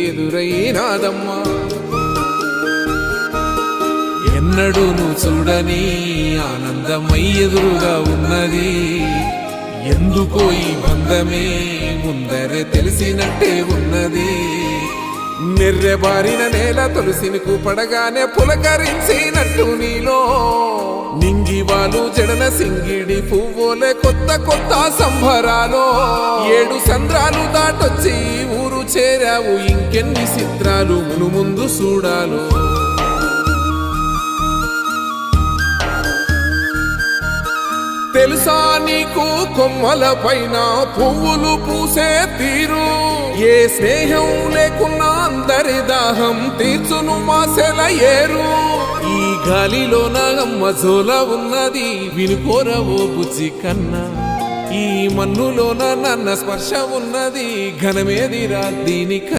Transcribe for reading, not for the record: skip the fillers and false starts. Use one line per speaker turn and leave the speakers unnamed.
ఎదురైనాదమ్మా ఎన్నడూ నువ్వు చూడని ఆనందమై ఎదురుగా ఉన్నది ఎందుకో ఈ బంధమే ముందరే తెలిసినట్టే ఉన్నది నెర్రెబారిన నేల తులసిని పడగానే పులకరించినట్టు నీలో నింగివాలు జడన సింగిడి పువ్వులే కొత్త కొత్త సంబరాలో 7 సంద్రాలు దాటొచ్చి ఊరు చేరావు ఇంకెన్ని చిత్రాలు మును ముందు చూడాలో తెలుసా నీకు కొమ్మల పైన పువ్వులు పూసే తీరు ఏ స్నేహం లేకున్నా అందరి దాహం తీర్చును మాసెల ఏరు ఈ గాలిలో నాగమ్మ జోల ఉన్నది వినుకోరవో బుజ్జి కన్నా ఈ మన్నులోన నన్న స్పర్శ ఉన్నది ఘనమేదిరా దీనిక